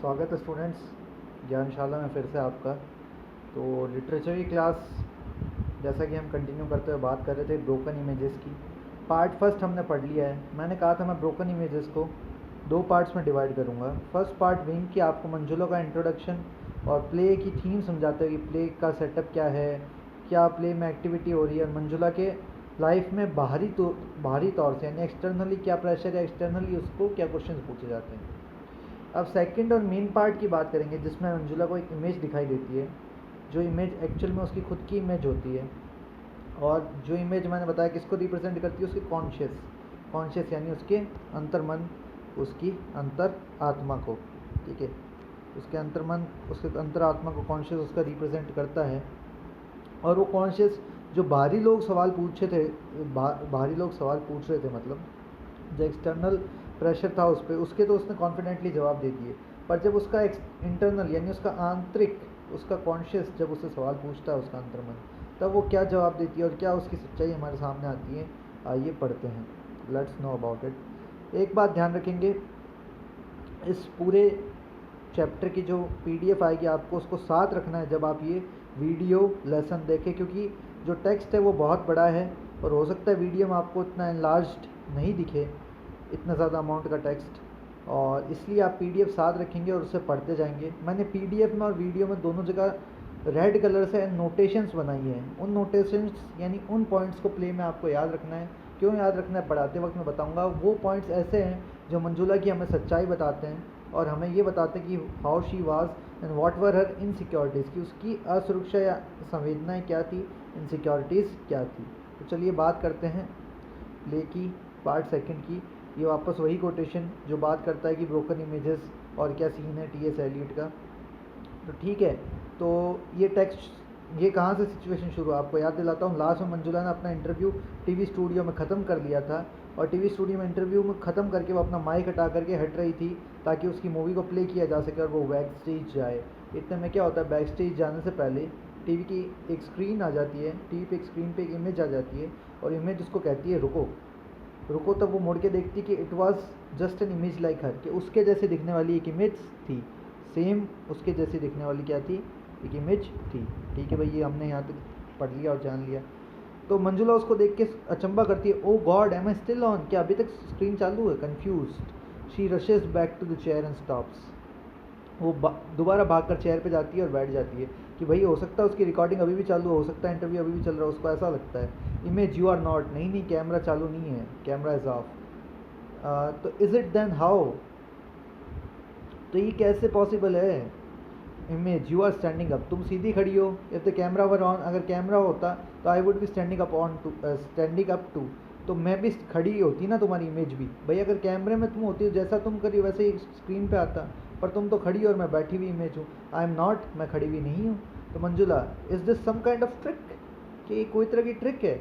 स्वागत है स्टूडेंट्स ज्ञानशाला में फिर से आपका। तो लिटरेचर की क्लास जैसा कि हम कंटिन्यू करते हुए बात कर रहे थे ब्रोकन इमेजेस की। पार्ट फर्स्ट हमने पढ़ लिया है। मैंने कहा था मैं ब्रोकन इमेजेस को दो पार्ट्स में डिवाइड करूँगा। फर्स्ट पार्ट बीइंग कि आपको मंजुला का इंट्रोडक्शन और प्ले की थीम समझाते हुए कि प्ले का सेटअप क्या है, क्या प्ले में एक्टिविटी हो रही है, मंजुला के लाइफ में बाहरी तौर से यानी एक्सटर्नली क्या प्रेशर है, एक्सटर्नली उसको क्या क्वेश्चन पूछे जाते हैं। अब सेकंड और मेन पार्ट की बात करेंगे जिसमें मंजुला को एक इमेज दिखाई देती है, जो इमेज एक्चुअल में उसकी खुद की इमेज होती है। और जो इमेज मैंने बताया किसको रिप्रेजेंट करती है, उसके कॉन्शियस यानी उसके अंतर्मन, उसकी अंतर आत्मा को। ठीक है, उसके अंतर्मन, उसके अंतर आत्मा को कॉन्शियस उसका रिप्रेजेंट करता है। और वो कॉन्शियस जो बाहरी लोग सवाल पूछ रहे थे मतलब जो एक्सटर्नल प्रेशर था उस पर, उसके तो उसने कॉन्फिडेंटली जवाब दे दिए। पर जब उसका इंटरनल यानी उसका आंतरिक, उसका कॉन्शियस जब उससे सवाल पूछता है, उसका अंतर्मन, तब वो क्या जवाब देती है और क्या उसकी सच्चाई हमारे सामने आती है, आइए पढ़ते हैं। Let's know about it. एक बात ध्यान रखेंगे, इस पूरे चैप्टर की जो PDF आएगी आपको उसको साथ रखना है जब आप ये वीडियो लेसन देखें, क्योंकि जो टेक्स्ट है वो बहुत बड़ा है और हो सकता है वीडियो में आपको इतना एनलार्ज्ड नहीं दिखे, इतना ज़्यादा अमाउंट का टेक्स्ट, और इसलिए आप PDF साथ रखेंगे और उससे पढ़ते जाएंगे। मैंने PDF में और वीडियो में दोनों जगह रेड कलर से नोटेशंस बनाई हैं। उन नोटेशंस यानी उन पॉइंट्स को प्ले में आपको याद रखना है। क्यों याद रखना है पढ़ाते वक्त मैं बताऊंगा। वो पॉइंट्स ऐसे हैं जो मंजुला की हमें सच्चाई बताते हैं और हमें ये बताते हैं कि how she was and what were her insecurities, की उसकी असुरक्षा या संवेदनाएँ क्या थी, इनसिक्योरिटीज़ क्या थी। तो चलिए बात करते हैं प्ले की पार्ट सेकंड की। ये वापस वही कोटेशन जो बात करता है कि ब्रोकन इमेजेस और क्या सीन है T.S. एलियट का। तो ठीक है, तो ये टेक्स्ट, ये कहाँ से सिचुएशन शुरू, आपको याद दिलाता हूँ। लास्ट में मंजुला ने अपना इंटरव्यू टीवी स्टूडियो में ख़त्म कर लिया था और टीवी स्टूडियो में इंटरव्यू में ख़त्म करके वो अपना माइक हटा करके हट रही थी ताकि उसकी मूवी को प्ले किया जा सके और वो बैक स्टेज जाए। इतने में क्या होता है, बैक स्टेज जाने से पहले टीवी की एक स्क्रीन आ जाती है, टीवी पे एक स्क्रीन पे एक इमेज आ जाती है और इमेज उसको कहती है रुको रुको। तब वो मुड़ के देखती कि it was just an image like her, कि उसके जैसे दिखने वाली एक इमेज थी, सेम उसके जैसी दिखने वाली क्या थी, एक इमेज थी। ठीक है भाई, ये हमने यहाँ तक पढ़ लिया और जान लिया। तो मंजुला उसको देख के अचंबा करती है, oh god am I still on, क्या अभी तक स्क्रीन चालू है, confused she rushes back to the chair and stops. वो दोबारा भागकर चेयर पे जाती है और बैठ जाती है कि भाई हो सकता है उसकी रिकॉर्डिंग अभी भी चालू हो सकता है इंटरव्यू अभी भी चल रहा है, उसको ऐसा लगता है। इमेज यू आर नॉट, नहीं नहीं कैमरा चालू नहीं है, कैमरा इज ऑफ। तो इज इट देन हाउ, तो ये कैसे पॉसिबल है। Image you are standing up, तुम सीधी खड़ी हो, if the camera were on, अगर कैमरा होता तो I would be standing up on too, standing up too, तो मैं भी खड़ी होती ना तुम्हारी इमेज भी। भाई अगर कैमरे में तुम होती हो, जैसा तुम करी वैसे ही स्क्रीन पे आता, पर तुम तो खड़ी और मैं बैठी हुई इमेज हूँ। आई एम नॉट, मैं खड़ी हुई नहीं हूँ। तो Manjula, is this some kind of trick, कि कोई तरह की ट्रिक है।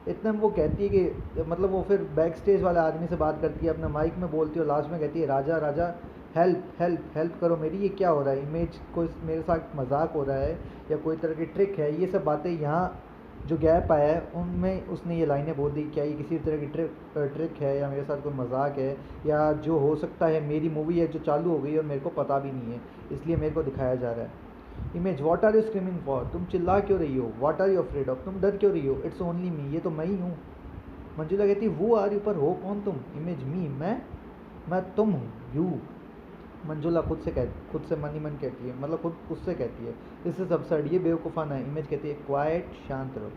इतना वो कहती है कि मतलब वो फिर बैक स्टेज वाले आदमी से बात करती है, अपने माइक में बोलती है और लास्ट में कहती है राजा राजा हेल्प हेल्प हेल्प करो मेरी, ये क्या हो रहा है, इमेज कोई मेरे साथ मजाक हो रहा है या कोई तरह की ट्रिक है। ये सब बातें यहाँ जो गैप आया है उनमें उसने ये लाइनें बोल दी, क्या ये किसी तरह की ट्रिक है या मेरे साथ कोई मजाक है, या जो हो सकता है मेरी मूवी है जो चालू हो गई और मेरे को पता भी नहीं है इसलिए मेरे को दिखाया जा रहा है। Image, what are you screaming for, तुम चिल्ला क्यों रही हो, what are you afraid of, तुम डर क्यों रही हो, इट्स ओनली मी, ये तो मैं ही हूँ। मंजुला कहती है वो आर यू, पर हो कौन तुम। इमेज, मी, मैं तुम हूँ, यू। मंजुला खुद से मन ही मन कहती है, मतलब खुद उससे कहती है दिस इज absurd, ये बेवकूफ़ाना है। इमेज कहती है क्वाइट, शांत रहो।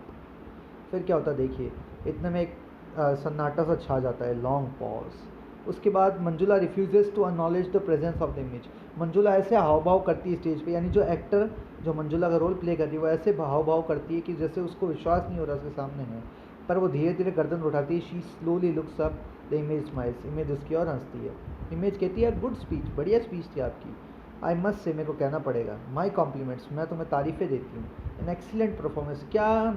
फिर क्या होता है देखिए, इतने में एक सन्नाटा सा छा जाता है, लॉन्ग पॉज। उसके बाद Manjula refuses to acknowledge the presence of the image. Manjula ऐसे हाव भाव करती है स्टेज पे, यानी जो एक्टर जो मंजुला का रोल प्ले कर रही है वो ऐसे हाव भाव करती है कि जैसे उसको विश्वास नहीं हो रहा उसके सामने है, पर वो धीरे धीरे गर्दन उठाती है। She slowly looks up, the image smiles, image उसकी और हंसती है। इमेज कहती है गुड स्पीच, बढ़िया स्पीच थी आपकी। आई मस्ट से, मेरे को कहना पड़ेगा, माई कॉम्प्लीमेंट्स, मैं तुम्हें तारीफ़ें देती हूँ। एन एक्सीलेंट परफॉर्मेंस, क्या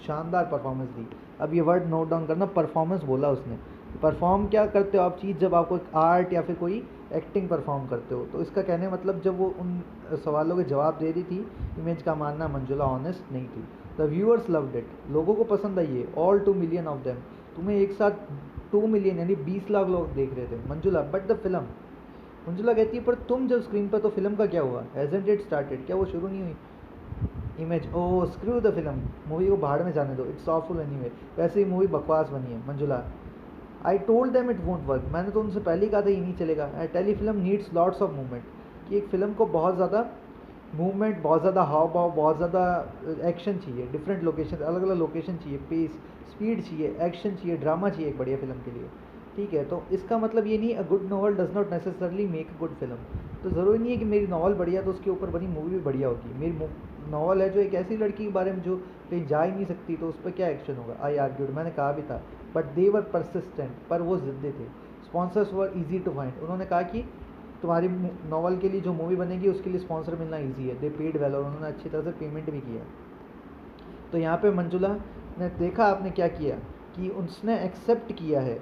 शानदार परफॉर्मेंस दी। अब ये वर्ड नोट डाउन करना, परफॉर्मेंस बोला उसने। परफॉर्म क्या करते हो आप चीज़, जब आपको आर्ट या फिर कोई एक्टिंग परफॉर्म करते हो। तो इसका कहने मतलब जब वो उन सवालों के जवाब दे रही थी, इमेज का मानना मंजुला ऑनेस्ट नहीं थी। द व्यूअर्स लव्ड इट, लोगों को पसंद आई है, ऑल 2 मिलियन ऑफ देम, तुम्हें एक साथ 2 मिलियन यानी 20 लाख लोग देख रहे थे। Manjula, but the film, Manjula कहती है पर तुम जब स्क्रीन पर, तो फिल्म का क्या हुआ? हैजंट इट स्टार्टेड, क्या वो शुरू नहीं हुई? Image, oh screw the film, movie को भाड़ में जाने दो, इट्स ऑफुल एनीवे, वैसे ही मूवी बकवास बनी है। Manjula, I told them it won't work, मैंने तो उनसे पहले ही कहा था ये नहीं चलेगा। I telefilm needs lots of movement, कि एक फिल्म को बहुत ज़्यादा मूवमेंट, बहुत ज़्यादा हाव भाव, बहुत ज़्यादा एक्शन चाहिए, डिफरेंट लोकेशन, अलग अलग लोकेशन चाहिए, पेस, स्पीड चाहिए, एक्शन चाहिए, ड्रामा चाहिए एक बढ़िया फिल्म के लिए। ठीक है, तो इसका मतलब ये नहीं, a good novel does not necessarily make a good film. तो ज़रूरी नहीं है कि मेरी नॉवल बढ़िया तो उसके ऊपर बनी मूवी भी बढ़िया होगी। मेरी नॉवल है जो एक ऐसी लड़की के बारे में जो कहीं जा ही नहीं सकती, तो उस पर क्या एक्शन होगा? आई आर्ग्यूड, मैंने कहा भी था, बट दे वर परसिस्टेंट, पर वो ज़िद्दी थे। Sponsors were easy to find, उन्होंने कहा कि तुम्हारी नॉवल के लिए जो मूवी बनेगी उसके लिए स्पॉन्सर मिलना ईजी है। दे पेड वेल, और उन्होंने अच्छी तरह से पेमेंट भी किया। तो यहाँ पे मंजुला ने देखा आपने क्या किया, कि उसने एक्सेप्ट किया है।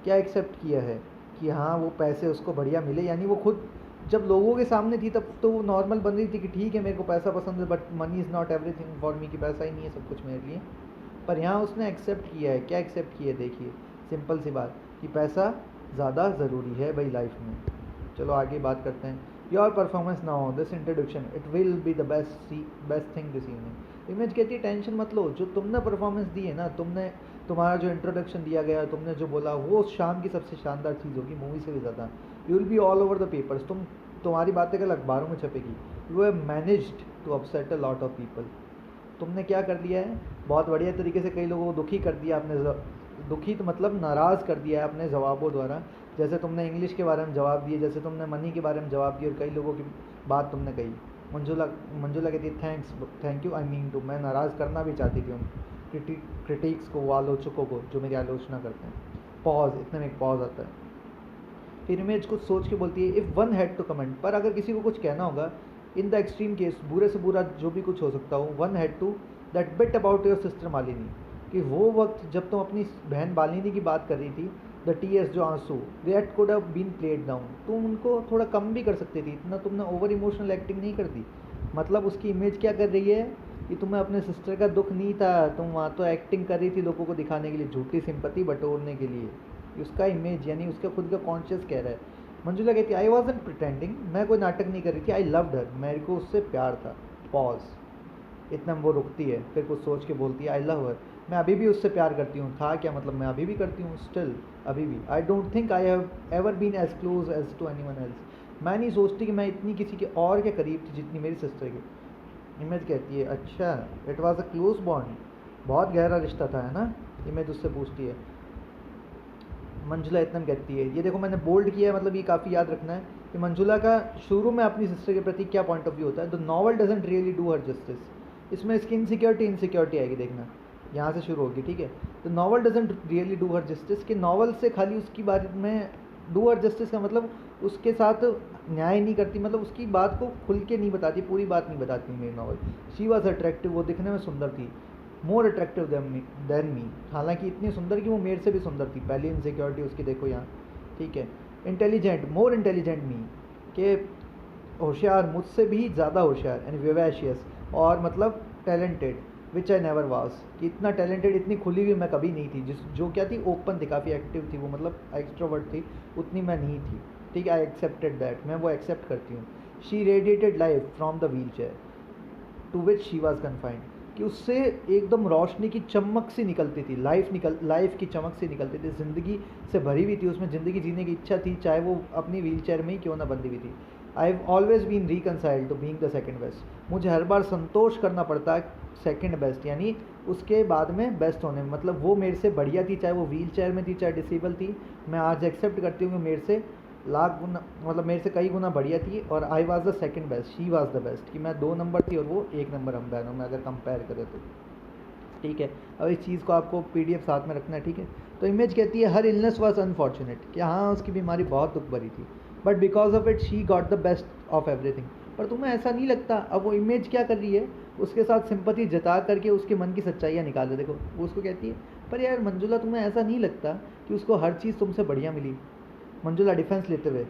क्या एक्सेप्ट किया है? कि हाँ वो पैसे उसको बढ़िया मिले, यानी वो खुद जब लोगों के सामने थी तब तो वो नॉर्मल बन रही थी कि ठीक है मेरे को पैसा पसंद है, but money is not everything for me, कि पैसा ही नहीं है सब कुछ मेरे लिए। पर यहाँ उसने एक्सेप्ट किया है। क्या एक्सेप्ट किया है? देखिए, सिंपल सी बात, कि पैसा ज़्यादा ज़रूरी है भाई लाइफ में। चलो आगे बात करते हैं। Your performance now, this introduction, it will be the best thing this evening. Image कहती है टेंशन मत लो, जो तुमने परफॉर्मेंस दी है ना, तुम्हारा जो इंट्रोडक्शन दिया गया, तुमने जो बोला, वो शाम की सबसे शानदार चीज़ होगी, मूवी से भी ज़्यादा। You will be all over the papers, तुम्हारी बातें कल अखबारों में छपेगी। You have managed to upset a lot of people, तुमने क्या कर दिया है, बहुत बढ़िया तरीके से कई लोगों को दुखी कर दिया आपने। दुखी तो मतलब नाराज़ कर दिया है अपने जवाबों द्वारा। जैसे तुमने इंग्लिश के बारे में जवाब दिए, जैसे तुमने मनी के बारे में जवाब दिए, और कई लोगों की बात तुमने कही। मंजुला कहती है thank you, I mean to, मैं नाराज़ करना भी चाहती थी उन क्रिटिक्स को, वो आलोचकों को जो मेरी आलोचना करते हैं। पॉज, इतने में एक पॉज आता है। फिर इमेज कुछ सोच के बोलती है, if one had to comment, पर अगर किसी को कुछ कहना होगा, इन द एक्सट्रीम केस, बुरे से बुरा जो भी कुछ हो सकता हो, one had to that bit about your sister Malini, कि वो वक्त जब तुम अपनी बहन मालिनी की बात कर रही थी, द टीयर्स, जो आंसू, that could have been played down, तुम उनको थोड़ा कम भी कर सकती थी, इतना तुमने ओवर इमोशनल एक्टिंग नहीं कर दी। मतलब उसकी इमेज क्या कर रही है, कि तुम्हें अपने सिस्टर का दुख नहीं था, तुम वहाँ तो एक्टिंग कर रही थी लोगों को दिखाने के लिए, झूठी सिंपैथी बटोरने के लिए। उसका इमेज, यानी उसका खुद का कॉन्शियस कह रहा है। मंजुला कहती है, आई वॉजंट प्रिटेंडिंग, मैं कोई नाटक नहीं कर रही थी, आई लव्ड हर, मेरे को उससे प्यार था। पॉज, इतना वो रुकती है, फिर कुछ सोच के बोलती है, आई लव हर, मैं अभी भी उससे प्यार करती हूँ। था क्या मतलब, मैं अभी भी करती हूँ, स्टिल, अभी भी। I don't think I have ever been as close as to anyone else, मैं नहीं सोचती कि मैं इतनी किसी के और के करीब थी जितनी मेरी सिस्टर की। इमेज कहती है, अच्छा, it was a close bond, बहुत गहरा रिश्ता था, है ना? इमेज उससे पूछती है। मंजुला इतना कहती है, ये देखो मैंने बोल्ड किया है, मतलब ये काफ़ी याद रखना है कि मंजुला का शुरू में अपनी सिस्टर के प्रति क्या पॉइंट ऑफ व्यू होता है। The novel doesn't really do her justice, इसमें इसकी इनसिक्योरिटी आएगी, देखना यहाँ से शुरू होगी, ठीक है? The novel doesn't really do her justice, कि नॉवल से खाली उसकी बारे में, डू हर जस्टिस का मतलब उसके साथ न्याय नहीं करती, मतलब उसकी बात को खुल के नहीं बताती, पूरी बात नहीं बताती मेरी नॉवल। शी वॉज अट्रैक्टिव, वो दिखने में सुंदर थी, मोर अट्रैक्टिव देन मी, हालांकि इतनी सुंदर कि वो मेरे से भी सुंदर थी। पहली इनसिक्योरिटी उसकी देखो यहाँ, ठीक है? इंटेलिजेंट, मोर इंटेलिजेंट मी, के होशियार, मुझसे भी ज़्यादा होशियार, एंड विवेशियस, और मतलब talented, which I never was, कि इतना टैलेंटेड, इतनी खुली हुई मैं कभी नहीं थी, जो क्या थी, ओपन थी, काफ़ी एक्टिव थी वो, मतलब एक्सट्रोवर्ट थी, उतनी मैं नहीं थी, ठीक है? आई एक्सेप्टेड दैट, मैं वो एक्सेप्ट करती हूँ। She radiated life from the wheelchair to which she was confined, कि उससे एकदम रोशनी की चमक सी निकलती थी, लाइफ की चमक से निकलती थी, ज़िंदगी से भरी हुई थी, उसमें ज़िंदगी जीने की इच्छा थी, चाहे वो अपनी व्हील चेयर में ही क्यों ना बंधी हुई थी। I have always been reconciled to being the second best, मुझे हर बार संतोष करना पड़ता है सेकंड बेस्ट, यानी उसके बाद में बेस्ट होने में, मतलब वो मेरे से बढ़िया थी, चाहे वो व्हील चेयर में थी, चाहे डिसेबल थी। मैं आज एक्सेप्ट करती हूँ कि मेरे से लाख गुना, मतलब मेरे से कई गुना बढ़िया थी, और I was the second best, she was the best, कि मैं 2 नंबर थी और वो 1 नंबर, हम दोनों में अगर कंपेयर करें तो, ठीक है? अब इस चीज़ को आपको PDF साथ में रखना है, ठीक है? तो इमेज कहती है, हर इलनेस वॉज अनफॉर्चुनेट, कि हाँ उसकी बीमारी बहुत दुख भरी थी, but because of it she got the best of everything. पर तुम्हें ऐसा नहीं लगता? अब वो इमेज क्या कर रही है, उसके साथ सिंपैथी जता करके उसके मन की सच्चाइयाँ निकाल रहे। देखो वो उसको कहती है, पर यार मंजुला तुम्हें ऐसा नहीं लगता कि उसको हर चीज़ तुमसे बढ़िया मिली? मंजुला डिफेंस लेते हुए,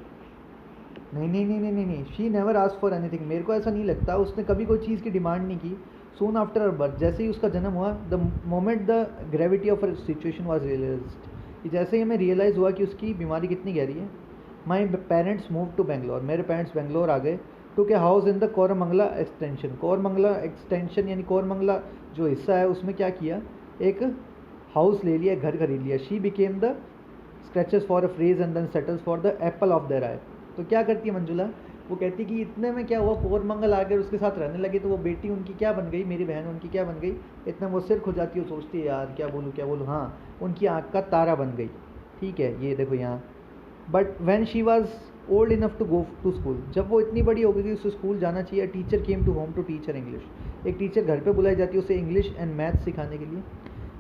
नहीं नहीं नहीं नहीं नहीं नहीं, she never ask for anything, मेरे को ऐसा नहीं लगता, उसने कभी कोई चीज़ की डिमांड नहीं की। सून आफ्टर हर बर्थ, जैसे ही उसका जन्म हुआ, the moment the gravity of her situation was realised, कि जैसे ही हमें रियलाइज़ हुआ कि उसकी बीमारी कितनी गहरी है, my parents move to Bangalore, मेरे पेरेंट्स बेंगलोर आ गए। Took house in the Koramangala extension, Koramangala extension यानी कोरमंगला जो हिस्सा है उसमें क्या किया, एक हाउस ले लिया, घर खरीद लिया। She became the scratches for a phrase and then settles for the apple of their eye. तो क्या करती है मंजुला, वो कहती कि इतने में क्या हुआ, कोरमंगल आकर उसके साथ रहने लगे, तो वो बेटी उनकी क्या बन गई, मेरी बहन उनकी क्या बन गई, इतने वो सिर खो जाती है, सोचती है यार क्या बोलूँ, हाँ उनकी आँख का तारा बन गई। ठीक है, ये देखो यहाँ। But when she was old enough to go to school, जब वो इतनी बड़ी हो गई कि उसे स्कूल जाना चाहिए, teacher came to home to teacher English, एक टीचर घर पे बुलाई जाती है उसे इंग्लिश एंड मैथ सिखाने के लिए।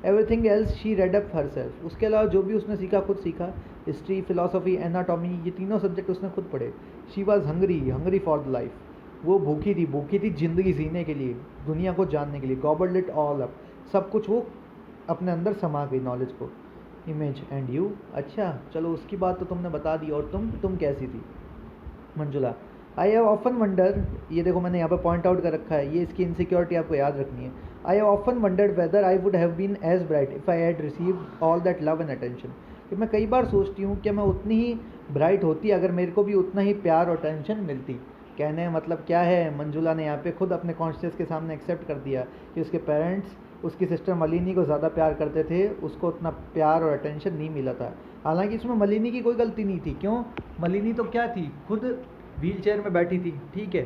Everything else she read up her self, उसके अलावा जो भी उसने सीखा खुद सीखा, हिस्ट्री, फिलोसफी, एनाटॉमी, ये तीनों सब्जेक्ट उसने खुद पढ़े। She was Hungary for the life, वो भूखी थी ज़िंदगी जीने के लिए, दुनिया को जानने के लिए। गॉबल्ड इट ऑल अप, सब कुछ वो अपने अंदर समा गई, नॉलेज को। इमेज एंड यू, अच्छा चलो उसकी बात तो तुमने बता दी, और तुम कैसी थी मंजुला। आई हैव ऑफन वंडर, ये देखो मैंने यहाँ पर पॉइंट आउट कर रखा है, ये इसकी इनसिक्योरिटी आपको याद रखनी है। I have often wondered whether I would have been as bright if I had received all that love and attention, कि मैं कई बार सोचती हूँ कि मैं उतनी ही ब्राइट होती अगर मेरे को भी उतना ही प्यार और अटेंशन मिलती। कहने का मतलब क्या है, मंजुला ने यहाँ पे खुद अपने कॉन्शियस के सामने एक्सेप्ट कर दिया कि उसके पेरेंट्स उसकी सिस्टर मलिनी को ज़्यादा प्यार करते थे, उसको उतना प्यार और अटेंशन नहीं मिला था। हालांकि इसमें मलिनी की कोई गलती नहीं थी, क्यों, मलिनी तो क्या थी, खुद व्हील चेयर में बैठी थी, ठीक है,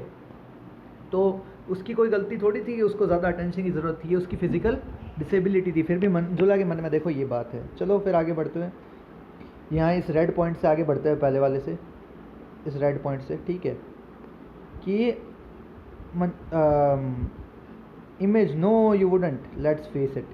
तो उसकी कोई गलती थोड़ी थी कि उसको ज़्यादा अटेंशन की ज़रूरत थी, उसकी फिजिकल डिसेबिलिटी थी। फिर भी मंजुला के मन में देखो ये बात है। चलो फिर आगे बढ़ते हुए, यहाँ इस रेड पॉइंट से आगे बढ़ते हुए, पहले वाले से, इस रेड पॉइंट से, ठीक है, कि image no you wouldn't, let's face it,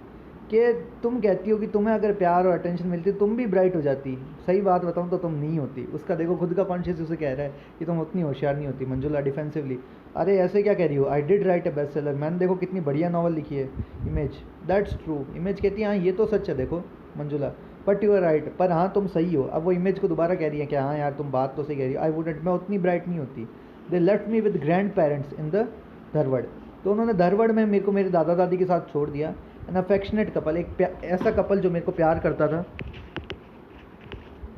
कि तुम कहती हो कि तुम्हें अगर प्यार और अटेंशन मिलती तुम भी ब्राइट हो जाती। सही बात बताऊं तो तुम नहीं होती। उसका देखो खुद का कॉन्शियस उसे कह रहा है कि तुम उतनी होशियार नहीं होती। मंजुला डिफेंसिवली, अरे ऐसे क्या कह रही हो, I did right a best seller, मैंने देखो कितनी बढ़िया नॉवल लिखी है। इमेज, दैट्स ट्रू, इमेज कहती है हाँ ये तो सच है देखो Manjula, but you are right, पर हाँ तुम सही हो। अब वो इमेज को दोबारा कह रही है कि हाँ यार तुम बात तो सही कह रही हो, आई वुडंट, मैं उतनी ब्राइट नहीं होती। They left me with grandparents in the Dharwad, तो उन्होंने धरवड़ में मेरे को मेरे दादा दादी के साथ छोड़ दिया। एन अफेक्शनेट कपल, एक ऐसा कपल जो मेरे को प्यार करता था।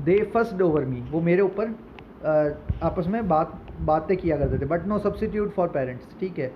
दे फर्स्ट ओवर मी, वो मेरे ऊपर आपस में बातें किया करते थे, but no substitute for parents, ठीक है,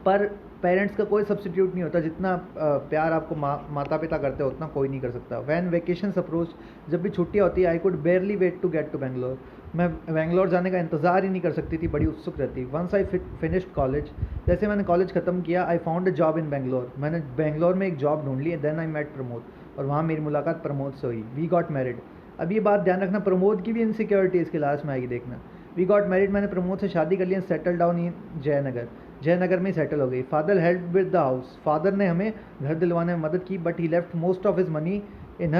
पर पेरेंट्स का कोई सब्सिट्यूट नहीं होता, जितना प्यार आपको माता पिता करते हो उतना कोई नहीं कर सकता। वैन वेकेशन अप्रोच, जब भी छुट्टियाँ होती है, I could barely wait to get to Bangalore, मैं बेंगलोर जाने का इंतज़ार ही नहीं कर सकती थी, बड़ी उत्सुक रहती। वंस आई फिनिश्ड कॉलेज, जैसे मैंने कॉलेज ख़त्म किया, I found a job in Bangalore, मैंने बेंगलोर में एक जॉब ढूंढ ली। देन आई मेट प्रमोद, और वहाँ मेरी मुलाकात प्रमोद से हुई। वी गॉट मैरिड, अब ये बात ध्यान रखना, प्रमोद की भी इनसिक्योरिटी इसके लास्ट में आएगी, देखना। वी गॉट मैरिड, मैंने प्रमोद से शादी कर लिया। सेटल डाउन इन जयनगर में सेटल हो गई। Father help with the house, father ने हमें घर दिलवाने में मदद की, but he left most of his money in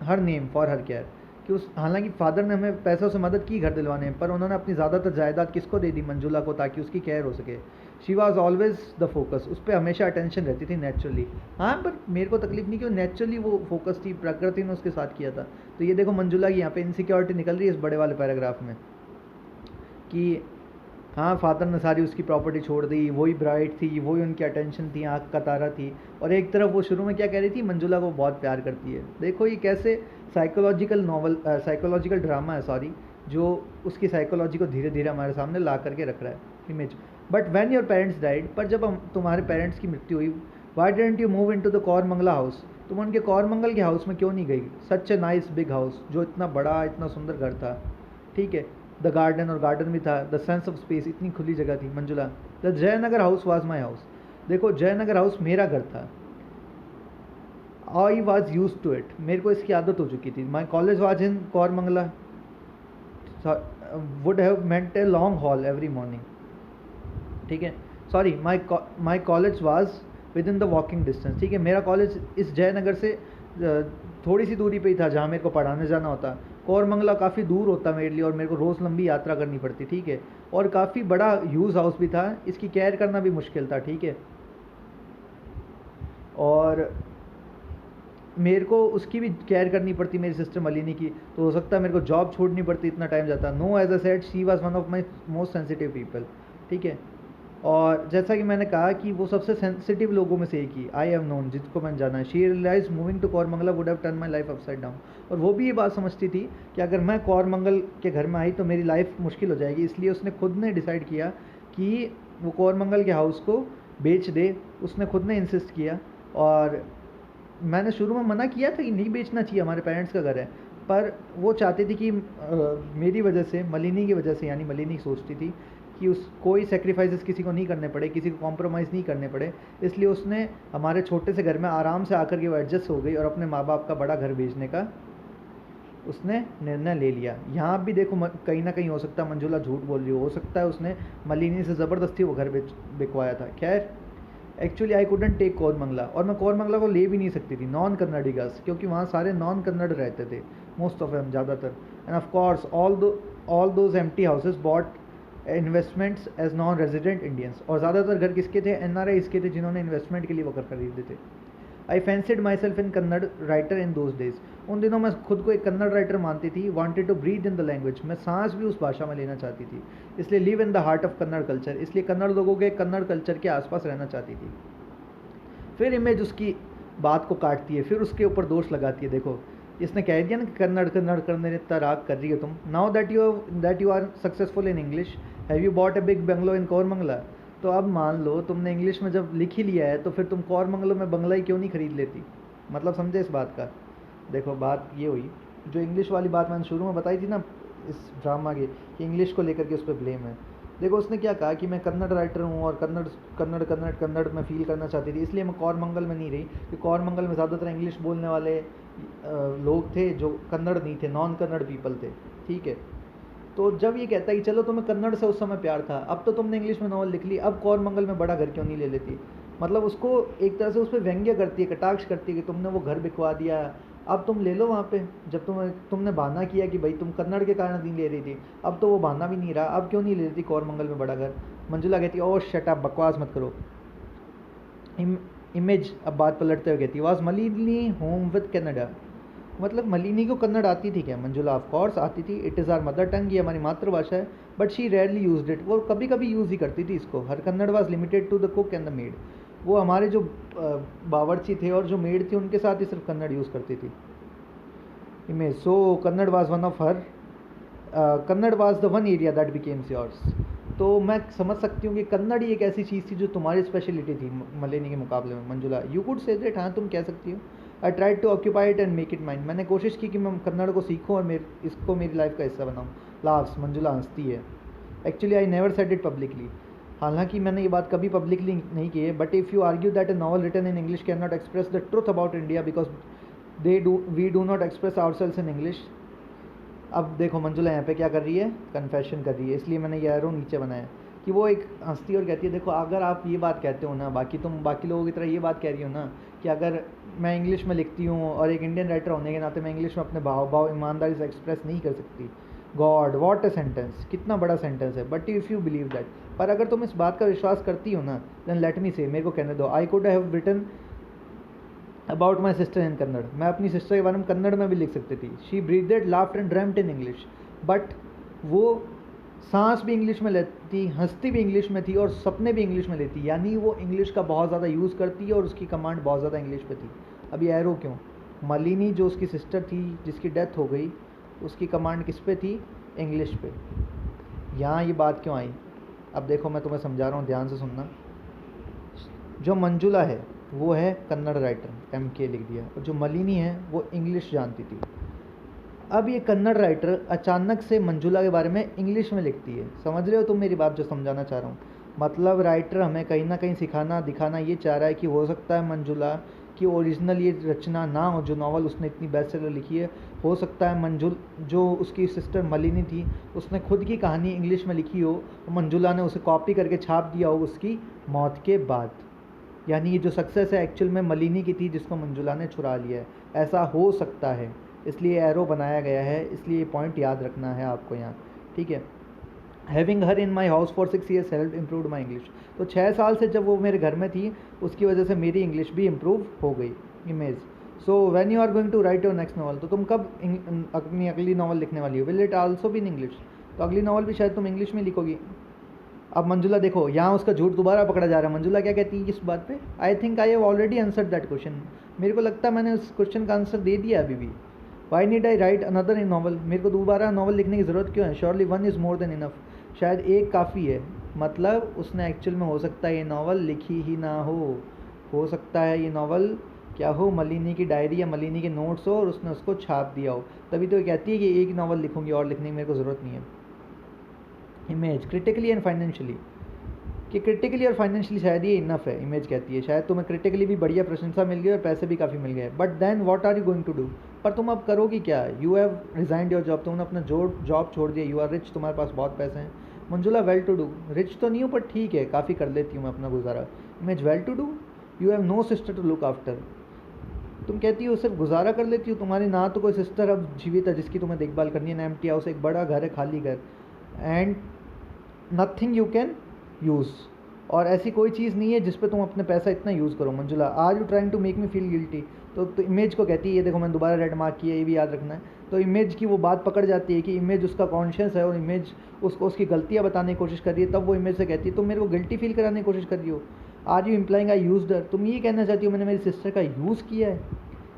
her name for her care, कि उस, हालांकि फादर ने हमें पैसों से मदद की घर दिलवाने में, पर उन्होंने अपनी ज़्यादातर जायदाद किसको दे दी, मंजुला को, ताकि उसकी केयर हो सके। She was always the focus, उस पर हमेशा अटेंशन रहती थी नेचुरली। हाँ पर मेरे को तकलीफ नहीं कि नेचुरली वो फोकस थी, प्रकृति ने उसके साथ किया था। तो ये देखो मंजुला की यहाँ पे इनसिक्योरिटी निकल रही है इस बड़े वाले पैराग्राफ में, कि हाँ फादर ने सारी उसकी प्रॉपर्टी छोड़ दी, वही ब्राइट थी, वही उनकी अटेंशन थी, आँख का तारा थी, और एक तरफ वो शुरू में क्या कह रही थी, मंजुला को बहुत प्यार करती है। देखो ये कैसे साइकोलॉजिकल ड्रामा है, सॉरी, जो उसकी साइकोलॉजी को धीरे धीरे हमारे सामने ला करके रख रहा है। Image, but when your parents died, पर जब तुम्हारे पेरेंट्स की मृत्यु हुई, why didn't you move into the Koramangala house, तुम उनके कौरमंगल के हाउस में क्यों नहीं गई। Such a nice big house, जो इतना बड़ा इतना सुंदर घर था, ठीक है, द गार्डन, और गार्डन भी था, द सेंस ऑफ स्पेस, इतनी खुली जगह थी। Manjula, the Jayanagar house was my house, देखो जयनगर हाउस मेरा घर था। I was used to it, मेरे को इसकी आदत हो चुकी थी। My college was in Koramangala, would have meant a long haul every morning, ठीक है, sorry, my college was within the walking distance, ठीक है, मेरा कॉलेज इस जयनगर से थोड़ी सी दूरी पे ही था जहाँ मेरे को पढ़ाने जाना होता। कौरमंगला काफ़ी दूर होता मेरे लिए, और मेरे को रोज़ लंबी यात्रा करनी पड़ती, ठीक है, और काफ़ी बड़ा यूज़ हाउस भी था, इसकी केयर करना भी मुश्किल था, ठीक है, और मेरे को उसकी भी केयर करनी पड़ती, मेरी सिस्टर मलिनी की, तो हो सकता है मेरे को जॉब छोड़नी पड़ती, इतना टाइम जाता। No, as I said, she was one of my most sensitive people, ठीक है, और जैसा कि मैंने कहा कि वो सबसे सेंसिटिव लोगों में से एक ही, आई हैव नोन, जिसको मैंने जाना है, she realise moving to Koramangala would have turn my life upside down. और वो भी ये बात समझती थी कि अगर मैं कौरमंगल के घर में आई तो मेरी लाइफ मुश्किल हो जाएगी, इसलिए उसने खुद ने डिसाइड किया कि वो कौरमंगल के हाउस को बेच दे। उसने खुद ने इंसिस्ट किया, और मैंने शुरू में मना किया था कि नहीं बेचना चाहिए, हमारे पेरेंट्स का घर है, पर वो चाहती थी कि मेरी वजह से, मलिनी की वजह से, यानी मलिनी सोचती थी कि उस कोई सेक्रीफाइसेस किसी को नहीं करने पड़े, किसी को कॉम्प्रोमाइज़ नहीं करने पड़े, इसलिए उसने हमारे छोटे से घर में आराम से आकर के वो एडजस्ट हो गई और अपने माँ बाप का बड़ा घर बेचने का उसने निर्णय ले लिया। यहाँ भी देखो कहीं ना कहीं हो सकता है मंजुला झूठ बोल रही हो सकता है उसने मलिनी से ज़बरदस्ती वो घर बिकवाया था। खैर, एक्चुअली आई कुडंट टेक कौरमंगला, और मैं कौरमंगला को ले भी नहीं सकती थी, नॉन कन्नडिगास, क्योंकि वहाँ सारे नॉन कन्नड़ रहते थे, मोस्ट ऑफ देम, ज़्यादातर। And of course all those empty houses bought investments as non resident Indians, और ज़्यादातर घर किसके थे, एनआरआई इसके थे, जिन्होंने इन्वेस्टमेंट के लिए वो घर खरीदे थे। I fancied myself in Kannada writer in those days, उन दिनों मैं खुद को एक कन्नड़ राइटर मानती थी। Wanted to breathe in the language, मैं सांस भी उस भाषा में लेना चाहती थी, इसलिए live in the heart of Kannada culture, इसलिए कन्नड़ लोगों के कन्नड़ कल्चर के आसपास रहना चाहती थी। फिर इमेज उसकी बात को काटती है, फिर उसके ऊपर दोष लगाती है। देखो, इसने कह दिया ना कि कन्नड़ कन्नड़ करने इतना राग कर रही हो तुम। Now that you are successful in English, have you bought a big bungalow in Koramangala. तो अब मान लो तुमने इंग्लिश में जब लिख ही लिया है, तो फिर तुम कौरमंगलो में बंगला ही क्यों नहीं खरीद लेती। मतलब समझे इस बात का। देखो, बात ये हुई, जो इंग्लिश वाली बात मैंने शुरू में बताई थी ना इस ड्रामा की, कि इंग्लिश को लेकर के उस पर ब्लेम है। देखो, उसने क्या कहा कि मैं कन्नड़ राइटर हूँ और कन्नड़ कन्नड़ कन्नड़ कन्नड़ में फील करना चाहती थी, इसलिए मैं कौरमंगल में नहीं रही, कि कौरमंगल में ज़्यादातर इंग्लिश बोलने वाले लोग थे जो कन्नड़ नहीं थे, नॉन कन्नड़ पीपल थे। ठीक है, तो जब ये कहता है कि चलो तुम्हें कन्नड़ से उस समय प्यार था, अब तो तुमने इंग्लिश में नॉवल लिख ली, अब कौरमंगल में बड़ा घर क्यों नहीं ले लेती। मतलब उसको एक तरह से उस पर व्यंग्य करती है, कटाक्ष करती है कि तुमने वो घर बिकवा दिया, अब तुम ले लो वहाँ पे। जब तुमने बहाना किया कि भाई तुम कन्नड़ के कारण नहीं ले रही थी, अब तो वो बहाना भी नहीं रहा, अब क्यों नहीं ले रही थी कौरमंगल में बड़ा घर। मंजुला कहती है, ओ शट अप, बकवास मत करो। इमेज अब बात पलटते हुए कहती है, was Malini home with Kannada, मतलब मलिनी को कन्नड़ आती थी क्या। मंजुला, ऑफ कोर्स आती थी, it is our mother tongue, ये हमारी मातृभाषा है, but she rarely used it, वो कभी कभी यूज़ ही करती थी इसको। Her Kannada was limited to the cook and the maid, वो हमारे जो बावर्ची थे और जो मेड थी उनके साथ ही सिर्फ कन्नड़ यूज़ करती थी। Image, so Kannada was one of her, Kannada was the one area that becomes yours. तो मैं समझ सकती हूँ कि कन्नड़ ही एक ऐसी चीज़ थी जो तुम्हारी स्पेशलिटी थी मलिनी के मुकाबले में। Manjula, you could say that, हाँ तुम कह सकती हो। I tried to occupy it and make it mind, मैंने कोशिश की कि मैं कन्नड़ को सीखूँ और इसको मेरी लाइफ का हिस्सा बनाऊँ। लाफ्स, मंजुला हंसती है। Actually I never said it publicly, हालांकि मैंने ये बात कभी पब्लिकली नहीं की है, but if you argue that a novel written in English can not express the truth about India because we do not express ourselves in English. अब देखो मंजुला यहाँ पे क्या कर रही है, कन्फेशन कर रही है, इसलिए मैंने ये एरो नीचे बनाया कि वो एक हंसती और कहती है, देखो अगर आप ये बात कहते हो ना, तुम बाकी लोगों की तरह ये बात कह रही हो ना कि अगर मैं इंग्लिश में लिखती हूँ और एक इंडियन राइटर होने के नाते मैं इंग्लिश में अपने भाव ईमानदारी से एक्सप्रेस नहीं कर सकती। गॉड, वॉट ए सेंटेंस, कितना बड़ा सेंटेंस है। But if you believe that, पर अगर तुम इस बात का विश्वास करती हो ना, देन लेट मी से, मेरे को कहने दो, I could have written about my sister in Kannada, मैं अपनी सिस्टर के बारे में कन्नड़ में भी लिख सकती थी। She ब्रीथेड, laughed and dreamed in English, but वो सांस भी इंग्लिश में लेती, हंसती भी इंग्लिश में थी और सपने भी इंग्लिश में लेती, यानी वो इंग्लिश का बहुत ज़्यादा यूज़ करती है और उसकी कमांड बहुत ज़्यादा इंग्लिश पे थी। अब ये एरो क्यों, मलिनी जो उसकी सिस्टर थी जिसकी डेथ हो गई, उसकी कमांड किस पे थी, इंग्लिश पे। यहाँ ये बात क्यों आई, अब देखो मैं तुम्हें समझा रहा हूँ, ध्यान से सुनना। जो मंजुला है वो है कन्नड़ राइटर, MK लिख दिया, और जो मलिनी है वो इंग्लिश जानती थी। अब ये कन्नड़ राइटर अचानक से मंजुला के बारे में इंग्लिश में लिखती है। समझ रहे हो तुम मेरी बात जो समझाना चाह रहा हूँ। मतलब राइटर हमें कहीं ना कहीं सिखाना दिखाना ये चाह रहा है कि हो सकता है मंजुला की ओरिजिनल ये रचना ना हो, जो नॉवल उसने इतनी बेस्ट सेलर लिखी है, हो सकता है जो उसकी सिस्टर मलिनी थी उसने खुद की कहानी इंग्लिश में लिखी हो, मंजुला ने उसे कॉपी करके छाप दिया हो उसकी मौत के बाद। यानी ये जो सक्सेस है एक्चुअल में मलिनी की थी जिसको मंजुला ने चुरा लिया है, ऐसा हो सकता है, इसलिए एरो बनाया गया है, इसलिए ये पॉइंट याद रखना है आपको यहाँ, ठीक है। Having her in my house for 6 years help improve my English, तो 6 साल से जब वो मेरे घर में थी उसकी वजह से मेरी इंग्लिश भी इम्प्रूव हो गई। Image, so when you are going to write your next novel, तो तुम कब अपनी अगली नॉवल लिखने वाली हो, will it also be in English, तो अगली नॉवल भी शायद तुम इंग्लिश में लिखोगी। अब मंजुला देखो, यहाँ उसका झूठ दोबारा पकड़ा जा रहा है। मंजुला क्या कहती है इस बात पे, I think I have already answered that question, मेरे को लगता है मैंने उस क्वेश्चन का आंसर दे दिया अभी भी। Why need I write another in novel, मेरे को दोबारा नॉवल लिखने की ज़रूरत क्यों है, surely one is more than enough, शायद एक काफ़ी है। मतलब उसने एक्चुअल में हो सकता है ये नावल लिखी ही ना हो सकता है ये नावल क्या हो, मलिनी की डायरी या मलिनी के नोट्स हो और उसने उसको छाप दिया हो, तभी तो ये कहती है कि एक नावल लिखूंगी और लिखने की मेरे को ज़रूरत नहीं है। इमेज क्रिटिकली एंड फाइनेंशियली, कि क्रिटिकली और फाइनेंशियली शायद ये इनफ है। इमेज कहती है शायद तुम्हें क्रिटिकली भी बढ़िया प्रशंसा मिल गई और पैसे भी काफ़ी मिल गए, but then what are you going to do, पर तुम अब करोगी क्या, you have resigned your job, तुमने अपना जॉब छोड़ दिया, यू आर रिच, तुम्हारे पास बहुत पैसे हैं। Manjula well to do, rich तो नहीं हूँ पर ठीक है काफ़ी कर लेती हूँ मैं अपना गुजारा। Image well to do, you have no sister to look after, तुम कहती हो सिर्फ गुजारा कर लेती हो, तुम्हारी ना तो कोई सिस्टर अब जीवित है जिसकी तुम्हें देखभाल करनी है, ना एम्प्टी हाउस, एक बड़ा घर है खाली घर, and nothing you can use, और ऐसी कोई चीज़ नहीं है जिस पे तुम अपने पैसा इतना यूज़ करो। Manjula are you trying to make me feel guilty, तो इमेज को कहती है, ये देखो मैंने दोबारा रेड मार्क किया, ये भी याद रखना है। तो इमेज की वो बात पकड़ जाती है कि इमेज उसका कॉन्शियस है और इमेज उसको उसकी गलतियाँ बताने की कोशिश कर रही है, तब वो इमेज से कहती है तुम मेरे को गिल्टी फील कराने की कोशिश कर रही हो, are you implying I used her, तुम ये कहना चाहती हो मैंने मेरी सिस्टर का यूज़ किया है।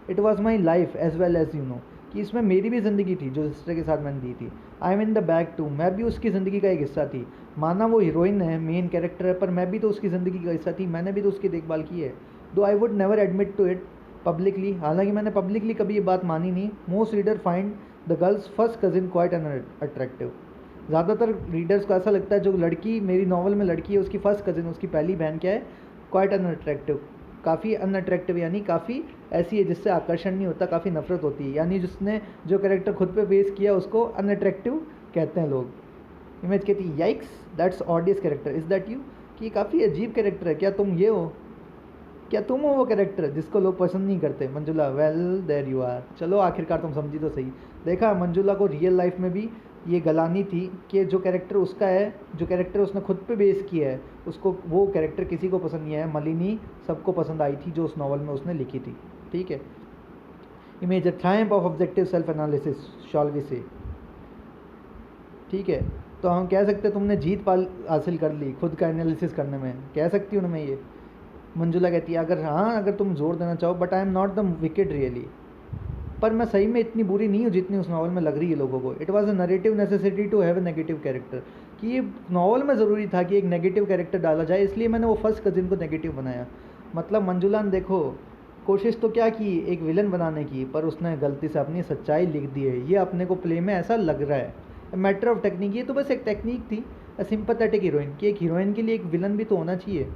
It was my life as well as you know, कि इसमें मेरी भी ज़िंदगी थी जो सिस्टर के साथ मैंने दी थी, I am in the back too, मैं भी उसकी ज़िंदगी का एक हिस्सा थी। माना वो हीरोइन है, मेन कैरेक्टर है, पर मैं भी तो उसकी ज़िंदगी का हिस्सा थी, मैंने भी तो उसकी देखभाल की है। Though I would never admit to it publicly, हालांकि मैंने पब्लिकली कभी ये बात मानी नहीं। Most reader find the girl's first cousin quite attractive, ज़्यादातर रीडर्स को ऐसा लगता है जो लड़की मेरी नॉवल में लड़की है उसकी फर्स्ट कजिन, उसकी पहली बहन क्या है, क्वाइट अनअट्रैक्टिव, काफ़ी अनअट्रैक्टिव, यानी काफ़ी ऐसी है जिससे आकर्षण नहीं होता, काफ़ी नफरत होती है, यानी जिसने जो कैरेक्टर खुद पे बेस किया उसको अनअट्रैक्टिव कहते हैं लोग। इमेज कहती है yikes that's ऑडियस character, is that you, कि काफ़ी अजीब कैरेक्टर है, क्या तुम ये हो, क्या तुम हो वो कैरेक्टर जिसको लोग पसंद नहीं करते। Manjula well there you are, चलो आखिरकार तुम समझी तो सही। देखा मंजुला को रियल लाइफ में भी ये गलानी थी कि जो कैरेक्टर उसका है, जो कैरेक्टर उसने खुद पे बेस किया है, उसको वो कैरेक्टर किसी को पसंद नहीं आया। मलिनी सबको पसंद आई थी जो उस नावल में उसने लिखी थी, ठीक है। Image a triumph of objective self analysis shall we say, ठीक है, तो हम कह सकते हैं तुमने जीत हासिल कर ली खुद का एनालिसिस करने में, कह सकती हूँ ना मैं ये। मंजुला कहती है अगर तुम जोर देना चाहो, but I am not the wicket really, पर मैं सही में इतनी बुरी नहीं हूँ जितनी उस नावल में लग रही है लोगों को। It was a narrative necessity to have a negative character, कि ये नावल में ज़रूरी था कि एक नेगेटिव कैरेक्टर डाला जाए, इसलिए मैंने वो फर्स्ट कजिन को नेगेटिव बनाया। मतलब मंजुला ने देखो कोशिश तो क्या की एक विलन बनाने की, पर उसने गलती से अपनी सच्चाई लिख दी है, ये अपने को प्ले में ऐसा लग रहा है। मैटर ऑफ टेक्निक, ये तो बस एक टेक्निक थी, सिंपैथेटिक हीरोइन, कि एक हीरोइन के लिए एक विलन भी तो होना चाहिए,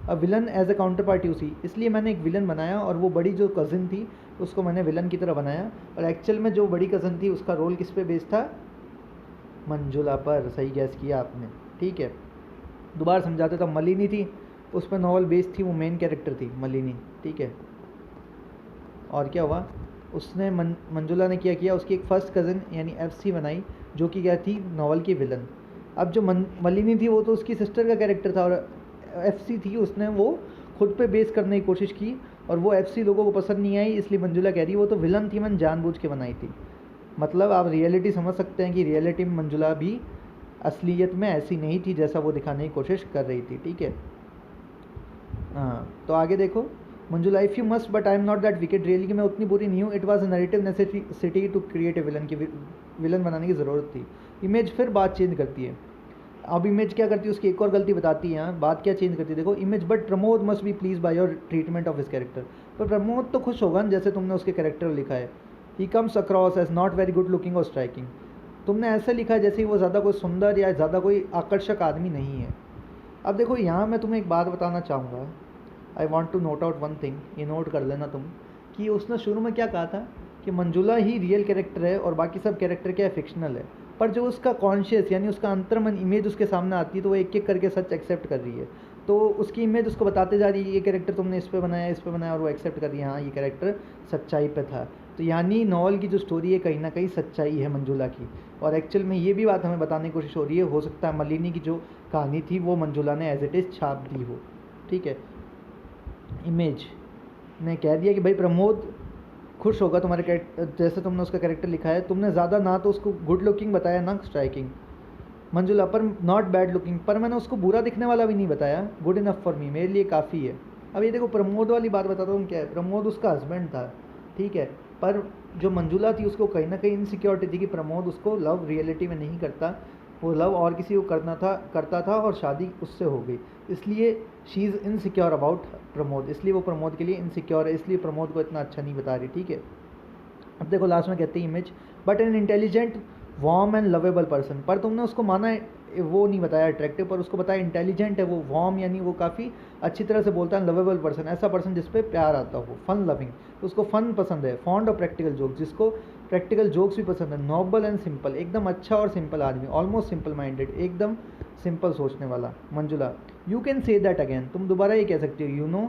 a villain as a counter party उसी, इसलिए मैंने एक विलन बनाया और वो बड़ी जो कज़न थी उसको मैंने विलन की तरह बनाया। और एक्चुअल में जो बड़ी कज़न थी उसका रोल किस पे बेस्ड था, मंजुला पर, सही गैस किया आपने, ठीक है। दोबारा समझाते तो मलिनी थी, उस पर नावल बेस्ड थी, वो मेन कैरेक्टर थी मलिनी, ठीक है। और क्या हुआ, उसने मंजुला ने क्या किया, उसकी एक फ़र्स्ट कज़न यानी FC बनाई जो कि क्या थी, नावल की विलन। अब जो मलिनी थी वो तो उसकी सिस्टर का कैरेक्टर था, और FC थी, उसने वो खुद पे बेस करने की कोशिश की और वो FC लोगों को पसंद नहीं आई, इसलिए मंजुला कह रही है वो तो विलन थी, मैंने जानबूझ के बनाई थी। मतलब आप रियलिटी समझ सकते हैं कि रियलिटी में मंजुला भी असलियत में ऐसी नहीं थी जैसा वो दिखाने की कोशिश कर रही थी, ठीक है। हाँ, तो आगे देखो, Manjula if you must but I am not that wicked really, कि मैं उतनी बुरी नहीं हूँ। It was a narrative necessity to create a villain, की विलन बनाने की ज़रूरत थी। इमेज फिर बात चेंज करती है। अब इमेज क्या करती है, उसकी एक और गलती बताती है यहाँ, बात क्या चेंज करती है देखो। Image but Pramod must be please by your treatment of his character, पर प्रमोद तो खुश होगा ना जैसे तुमने उसके कैरेक्टर लिखा है। He comes across as not very good looking और स्ट्राइकिंग, तुमने ऐसे लिखा है जैसे ही वो ज़्यादा कोई सुंदर या ज़्यादा कोई आकर्षक आदमी नहीं है। अब देखो यहाँ मैं तुम्हें एक बात बताना चाहूँगा, I want to note out one thing, ये नोट कर लेना तुम, कि उसने शुरू में क्या कहा था कि मंजुला ही रियल कैरेक्टर है और बाकी सब कैरेक्टर क्या है, फिक्शनल है। पर जो उसका कॉन्शियस यानी उसका अंतर्मन इमेज उसके सामने आती है तो वो एक एक करके सच एक्सेप्ट कर रही है। तो उसकी इमेज उसको बताते जा रही है ये कैरेक्टर तुमने इस पे बनाया, इस पे बनाया, और वो एक्सेप्ट कर रही है हाँ ये कैरेक्टर सच्चाई पे था। तो यानी नॉवल की जो स्टोरी है कहीं ना कहीं सच्चाई है मंजुला की, और एक्चुअल में ये भी बात हमें बताने की कोशिश हो रही है, हो सकता है मलिनी की जो कहानी थी वो मंजुला ने एज इट इज़ छाप दी हो, ठीक है। इमेज ने कह दिया कि भाई प्रमोद खुश होगा तुम्हारे कैरेक्टर, जैसे तुमने उसका कैरेक्टर लिखा है, तुमने ज़्यादा ना तो उसको गुड लुकिंग बताया ना स्ट्राइकिंग। मंजुला पर नॉट बैड लुकिंग, पर मैंने उसको बुरा दिखने वाला भी नहीं बताया, गुड इनफ फॉर मी, मेरे लिए काफ़ी है। अब ये देखो प्रमोद वाली बात बताता हूँ क्या है, प्रमोद उसका हस्बैंड था, ठीक है, पर जो मंजुला थी उसको कहीं ना कहीं इनसिक्योरिटी थी कि प्रमोद उसको लव रियलिटी में नहीं करता, वो लव और किसी को करता था और शादी उससे हो गई, इसलिए she is insecure about Pramod, इसलिए वो प्रमोद के लिए इनसिक्योर है, इसलिए प्रमोद को इतना अच्छा नहीं बता रही, ठीक है। अब देखो लास्ट में कहते हैं image, but an intelligent warm and lovable person, पर तुमने उसको माना है वो नहीं बताया अट्रैक्टिव, पर उसको बताया इंटेलिजेंट है वो, वार्म यानी वो काफ़ी अच्छी तरह से बोलता है, लवेबल पर्सन ऐसा पर्सन जिस पे प्यार आता हो, फन लविंग, तो उसको फन पसंद है, फॉन्ड ऑफ प्रैक्टिकल जोक्स, जिसको प्रैक्टिकल जोक्स भी पसंद है, नॉबल एंड सिंपल, एकदम अच्छा और सिंपल आदमी, ऑलमोस्ट सिंपल माइंडेड, एकदम सिंपल सोचने वाला। Manjula, you can say that again, तुम दोबारा ये कह सकती हो, यू नो।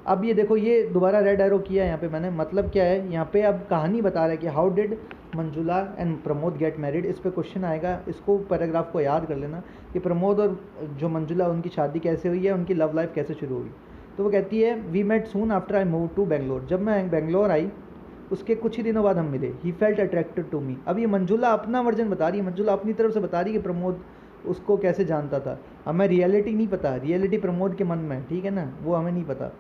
अब ये देखो ये दोबारा रेड एरो किया यहाँ पे मैंने, मतलब क्या है यहाँ पे अब कहानी बता रहा है कि how did Manjula and Pramod get married, इस पे क्वेश्चन आएगा, इसको पैराग्राफ को याद कर लेना कि प्रमोद और जो मंजुला उनकी शादी कैसे हुई है, उनकी लव लाइफ कैसे शुरू हुई। तो वो कहती है we met soon after I move to Bangalore, जब मैं बेंगलोर आई उसके कुछ ही दिनों बाद हम मिले, he felt attracted to me. अब ये मंजुला अपना वर्जन बता रही है, मंजुला अपनी तरफ से बता रही है कि प्रमोद उसको कैसे जानता था, हमें रियलिटी नहीं पता, रियलिटी प्रमोद के मन में, ठीक है ना, वो हमें नहीं पता।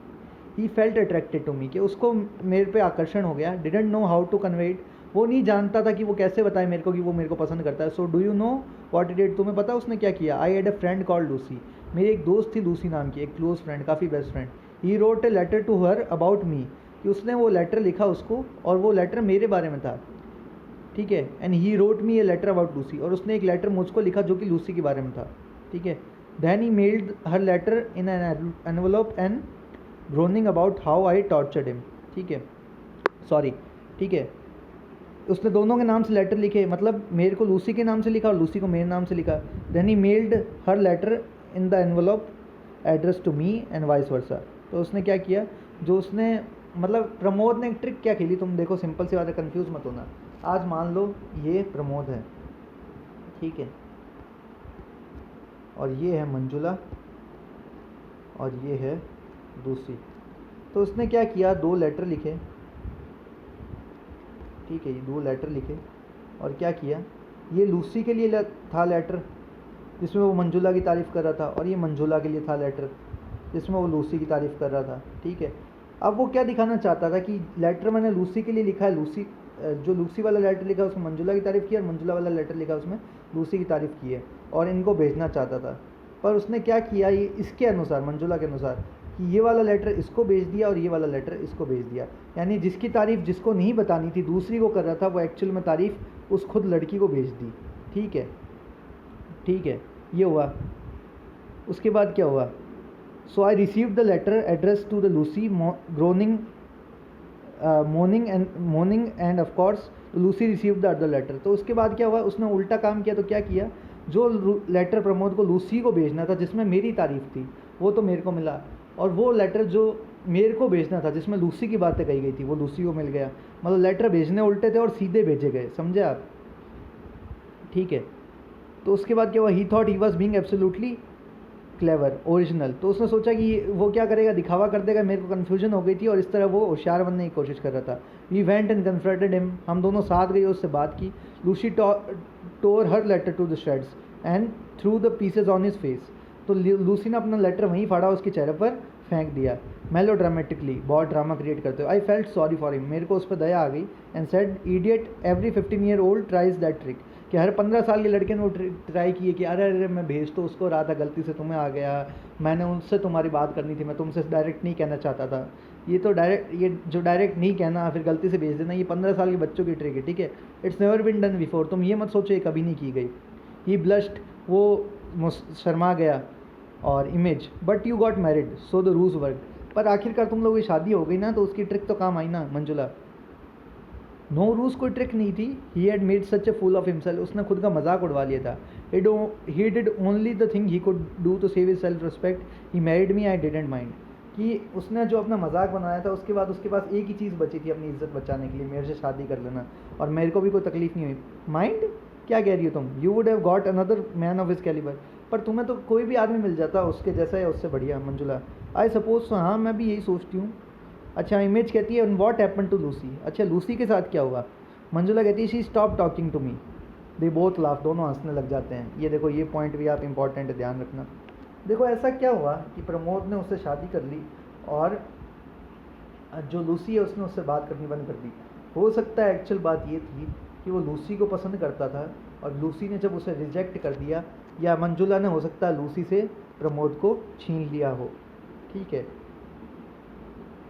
He felt attracted to me, कि उसको मेरे पे आकर्षण हो गया, didn't know how to convey it, वो नहीं जानता था कि वो कैसे बताए मेरे को कि वो मेरे को पसंद करता है। So do you know what he did, तुम्हें पता उसने क्या किया, I had a friend called Lucy, मेरी एक दोस्त थी लूसी नाम की, एक क्लोज फ्रेंड, काफ़ी best friend, he wrote a letter to her about me, कि उसने वो लेटर लिखा उसको और वो लेटर मेरे बारे में था, ठीक है, and he wrote me a letter about Lucy, और उसने एक लेटर मुझको लिखा जो कि लूसी के बारे में था, ठीक है। Then he mailed her letter in an envelope and groaning about how I tortured him, ठीक है, सॉरी, ठीक है, उसने दोनों के नाम से लेटर लिखे, मतलब मेरे को लूसी के नाम से लिखा और लूसी को मेरे नाम से लिखा। Then he mailed her letter in the envelope address to me and vice versa, तो उसने क्या किया, जो उसने मतलब प्रमोद ने एक ट्रिक क्या खेली, तुम देखो सिंपल सी बात है, कन्फ्यूज़ मत होना। आज मान लो ये प्रमोद है, ठीक है, और ये है मंजुला और ये है दूसरी, तो उसने क्या किया, दो लेटर लिखे, ठीक है, ये दो लेटर लिखे और क्या किया, ये लूसी के लिए था लेटर जिसमें वो मंजुला की तारीफ़ कर रहा था, और ये मंजुला के लिए था लेटर जिसमें वो लूसी की तारीफ़ कर रहा था, ठीक है। अब वो क्या दिखाना चाहता था कि लेटर मैंने लूसी के लिए लिखा है, लूसी जो लूसी वाला लेटर लिखा उसमें मंजुला की तारीफ़ की, और मंजुला वाला लेटर लिखा उसमें लूसी की तारीफ़ की है, और इनको भेजना चाहता था। पर उसने क्या किया, ये इसके अनुसार, मंजुला के अनुसार, कि ये वाला लेटर इसको भेज दिया और ये वाला लेटर इसको भेज दिया, यानी जिसकी तारीफ़ जिसको नहीं बतानी थी दूसरी को कर रहा था, वो एक्चुअल में तारीफ़ उस खुद लड़की को भेज दी, ठीक है, ठीक है, ये हुआ। उसके बाद क्या हुआ, so I receive the letter address to the Lucy Groning morning and of course Lucy receive the other letter. तो उसके बाद क्या हुआ, उसने उल्टा काम किया, तो क्या किया, जो लेटर प्रमोद को लूसी को भेजना था जिसमें मेरी तारीफ़ थी वो तो मेरे को मिला, और वो लेटर जो मेरे को भेजना था जिसमें लूसी की बातें कही गई थी वो लूसी को मिल गया, मतलब लेटर भेजने उल्टे थे और सीधे भेजे गए, समझे आप, ठीक है। तो उसके बाद क्या हुआ, ही thought he was being absolutely clever original, तो उसने सोचा कि वो क्या करेगा, दिखावा कर देगा, मेरे को कन्फ्यूजन हो गई थी और इस तरह वो होशियार बनने की कोशिश कर रहा था। We went and confronted him, हम दोनों साथ गए, उससे बात की। Lucy tore her letter to the shreds and threw the pieces on his face, तो लूसी ने अपना लेटर वहीं फाड़ा, उसके चेहरे पर फेंक दिया, मेलो ड्रामेटिकली, बहुत ड्रामा क्रिएट करते हो। I felt sorry for him, मेरे को उस पर दया आ गई, and said idiot every 15 year old tries that trick, कि हर 15 साल के लड़के ने वो ट्राई किए कि अरे अरे मैं भेज तो उसको रहा था, गलती से तुम्हें आ गया, मैंने उनसे तुम्हारी बात करनी थी, मैं तुमसे डायरेक्ट नहीं कहना चाहता था, ये तो डायरेक्ट, ये जो डायरेक्ट नहीं कहना फिर गलती से भेज देना, ये 15 साल के बच्चों की ट्रिक है, ठीक है, it's never been done before, तुम ये मत सोचो ये कभी नहीं की गई। ही ब्लश्ड, वो शर्मा गया, और image, but you got married so the rules work, पर आखिरकार तुम लोगों की शादी हो गई ना, तो उसकी ट्रिक तो काम आई ना मंजुला। नो रूस कोई ट्रिक नहीं थी, he had made such a fool of himself, उसने खुद का मजाक उड़वा लिया था। He did only the thing he could do to save his self respect, he married me I didn't mind, कि उसने जो अपना मजाक बनाया था उसके बाद उसके पास एक ही चीज़ बची थी अपनी इज्जत बचाने के लिए, मेरे से शादी कर लेना और मेरे को भी कोई तकलीफ नहीं हुई। माइंड क्या कह रही हो तुम, you would have got another man of his calibre, पर तुम्हें तो कोई भी आदमी मिल जाता उसके जैसा या उससे बढ़िया मंजुला। आई सपोज, हाँ मैं भी यही सोचती हूँ। अच्छा, इमेज कहती है व्हाट हैपेंड टू लूसी, अच्छा लूसी के साथ क्या हुआ। मंजुला कहती है she stop talking to me, they both laugh, दोनों हंसने लग जाते हैं। ये देखो, ये पॉइंट भी आप इम्पॉर्टेंट है, ध्यान रखना। देखो ऐसा क्या हुआ कि प्रमोद ने उससे शादी कर ली और जो लूसी है उसने उससे बात करनी बंद कर दी। हो सकता है एक्चुअल बात ये थी कि वो लूसी को पसंद करता था और लूसी ने जब उसे रिजेक्ट कर दिया, या मंजुला ने हो सकता है लूसी से प्रमोद को छीन लिया हो। ठीक है,